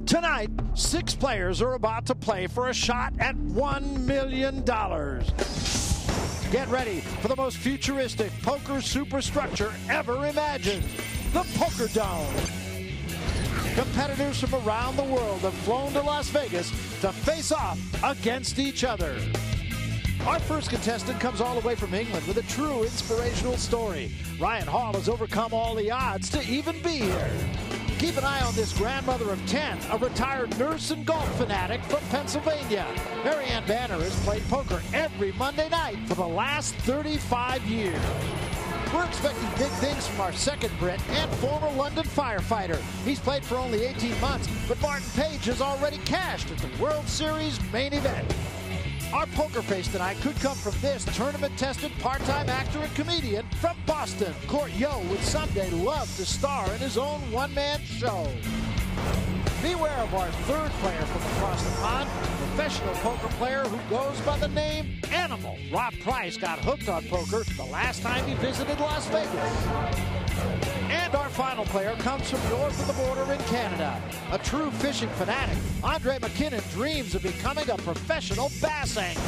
Tonight, 6 players are about to play for a shot at $1 million. Get ready for the most futuristic poker superstructure ever imagined, the Poker Dome. Competitors from around the world have flown to Las Vegas to face off against each other. Our first contestant comes all the way from England with a true inspirational story. Ryan Hall has overcome all the odds to even be here. Keep an eye on this grandmother of 10, a retired nurse and golf fanatic from Pennsylvania. Marianne Banner has played poker every Monday night for the last 35 years. We're expecting big things from our second Brit and former London firefighter. He's played for only 18 months, but Martin Page has already cashed at the World Series main event. Our poker face tonight could come from this tournament-tested part-time actor and comedian from Boston. Court Yo would someday love to star in his own one-man show. Beware of our third player from across the pond, professional poker player who goes by the name Animal. Rob Price got hooked on poker the last time he visited Las Vegas. And our final player comes from north of the border in Canada. A true fishing fanatic, Andre McKinnon dreams of becoming a professional bass angler.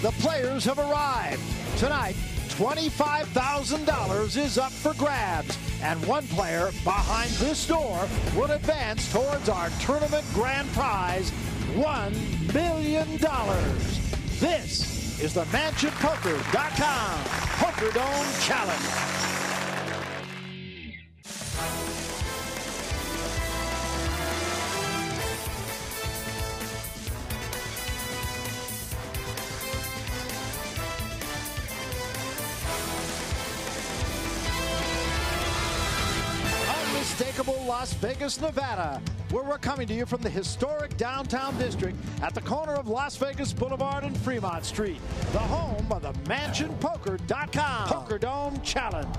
The players have arrived. Tonight, $25,000 is up for grabs. And one player behind this door will advance towards our tournament grand prize, $1 million. This is the MansionPoker.com Poker Dome Challenge. Unmistakable Las Vegas, Nevada, where we're coming to you from the historic downtown district at the corner of Las Vegas Boulevard and Fremont Street, the home of the MansionPoker.com Poker Dome Challenge.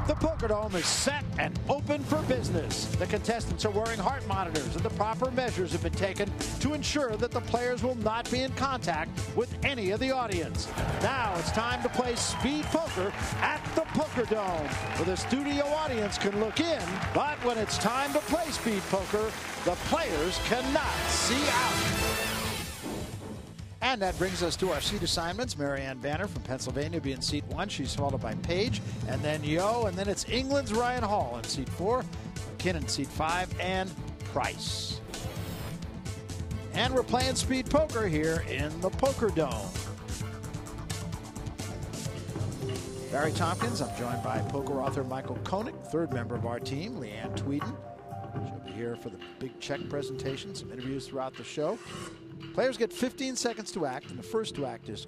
The Poker Dome is set and open for business. The contestants are wearing heart monitors, and the proper measures have been taken to ensure that the players will not be in contact with any of the audience. Now it's time to play speed poker at the Poker Dome, where the studio audience can look in, but when it's time to play speed poker, the players cannot see out. And that brings us to our seat assignments. Marianne Banner from Pennsylvania will be in seat 1. She's followed by Page, and then Yo, and then it's England's Ryan Hall in seat 4, McKinnon seat 5, and Price. And we're playing speed poker here in the Poker Dome. Barry Tompkins. I'm joined by poker author Michael Koenig, third member of our team, Leanne Tweeden. She'll be here for the big check presentation, some interviews throughout the show. Players get 15 seconds to act, and the first to act is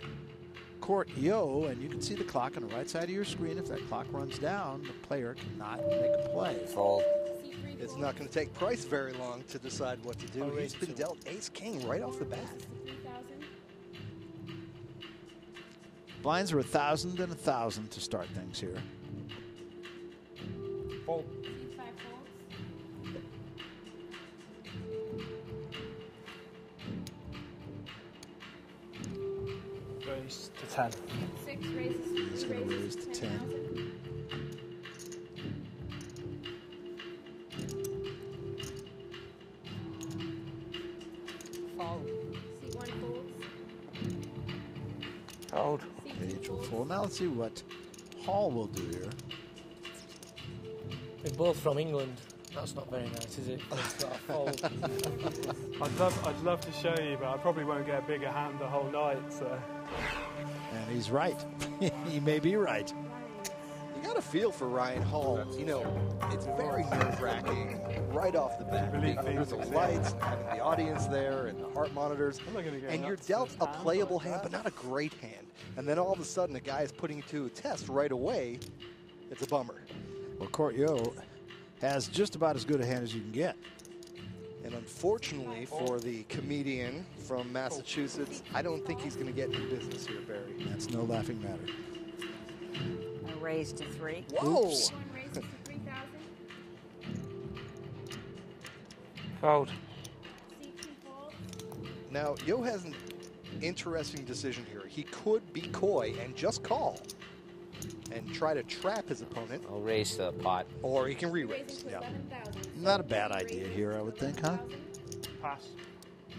Court Yo, and you can see the clock on the right side of your screen. If that clock runs down, the player cannot make a play. Fold. It's not going to take Price very long to decide what to do. He's been dealt ace-king right off the bat. Blinds are 1,000 and 1,000 to start things here. Fold. Raise to 10. 6 raises. He's going to raise to 10. Fold. Seat 1 folds. Fold. Page will fold. Now let's see what Hall will do here. They're both from England. That's not very nice, is it? It's got a fold. I'd love to show you, but I probably won't get a bigger hand the whole night. So. And he's right. He may be right. You got a feel for Ryan Hall. You know, it's very nerve-wracking right off the bat. Being under the lights, and having the audience there, and the heart monitors. And you're dealt a playable hand, but not a great hand. And then all of a sudden, the guy is putting you to a test right away. It's a bummer. Well, Court Yo has just about as good a hand as you can get. And unfortunately for the comedian from Massachusetts, I don't think he's going to get into business here, Barry. That's no laughing matter. A raise to 3. Whoa! Oops. One raises to 3,000. Fold. Seat 2 folds. Now, Yo has an interesting decision here. He could be coy and just call and try to trap his opponent. I'll raise the pot. Or he can Raising re-raise. to Yeah. 11,000. Not a bad idea here, I would think, huh? Pass.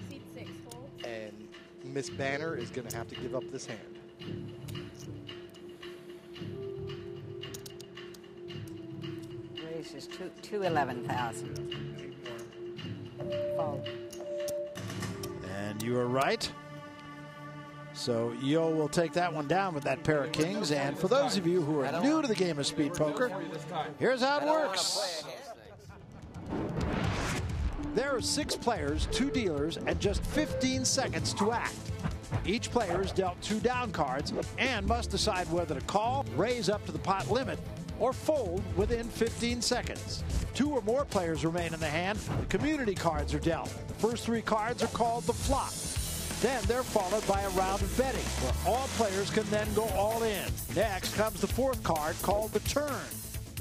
Seat 6 folds. And Miss Banner is going to have to give up this hand. Raises to 11,000. Fold. And you are right. So Yo will take that one down with that pair of kings. And for those of you who are new to the game of speed poker, here's how it works. There are 6 players, 2 dealers, and just 15 seconds to act. Each player is dealt 2 down cards and must decide whether to call, raise up to the pot limit, or fold within 15 seconds. If 2 or more players remain in the hand, the community cards are dealt. The first 3 cards are called the flop. Then they're followed by a round of betting, where all players can then go all in. Next comes the 4th card, called the turn.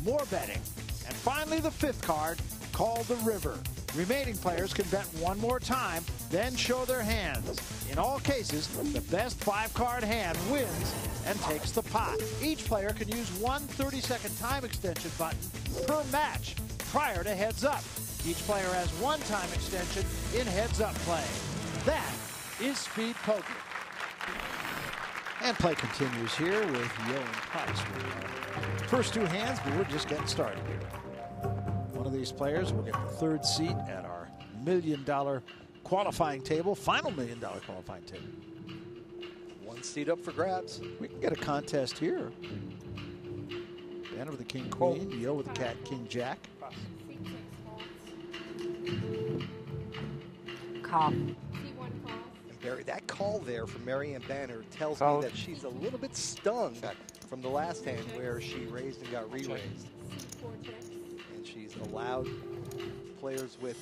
More betting. And finally the 5th card, called the river. Remaining players can bet 1 more time, then show their hands. In all cases, the best 5-card hand wins and takes the pot. Each player can use 1 30-second time extension button per match prior to heads up. Each player has 1 time extension in heads up play. That is speed poker. And play continues here with Yo and Price. First 2 hands, but we're just getting started here. One of these players will get the 3rd seat at our $1 million qualifying table, final $1 million qualifying table. 1 seat up for grabs. We can get a contest here. Banner with the king, queen, Yo with the cat, king, jack. Seat 6 folds. Call. Seat 1 calls. And Barry, that call there from Marianne Banner tells Fold. me that she's a little bit stung from the last hand where she raised and got re-raised. Seat 4 checks. And she's allowed players with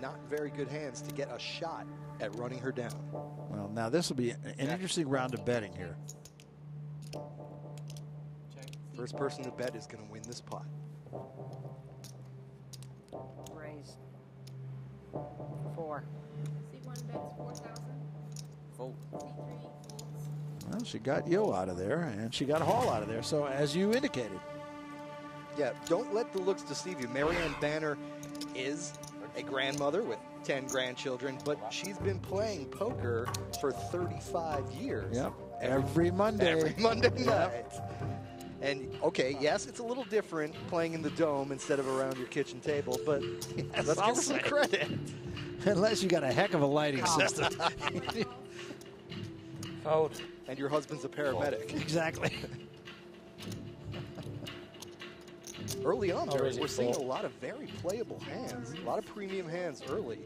not very good hands to get a shot at running her down. Well, now this will be an interesting round of betting here. First person to bet is going to win this pot. Raise. 4. Seat 1 bets 4,000. Fold. Seat 3 folds. Well, she got Yo out of there, and she got Hall out of there. So, as you indicated, Yeah, don't let the looks deceive you. Marianne Banner is a grandmother with 10 grandchildren, but she's been playing poker for 35 years. yep, every Monday. Every Monday night. And, okay, yes, it's a little different playing in the dome instead of around your kitchen table, but let's give her some credit. Unless you got a heck of a lighting system. Fold. And your husband's a paramedic. Exactly. Early on, Barry, raise it we're seeing a full. lot of very playable hands, a lot of premium hands early.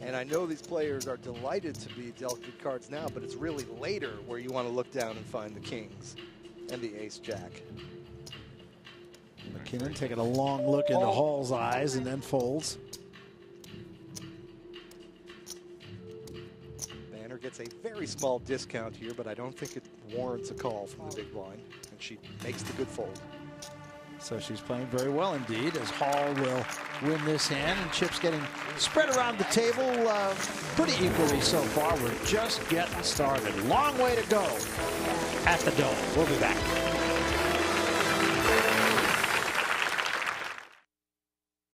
And I know these players are delighted to be dealt good cards now, but it's really later where you want to look down and find the kings and the ace-jack. McKinnon taking a long look into Hall's eyes and then folds. Banner gets a very small discount here, but I don't think it warrants a call from the big blind. And she makes the good fold. So she's playing very well indeed, as Hall will win this hand, and chips getting spread around the table pretty equally so far. We're just getting started. Long way to go at the Dome. We'll be back.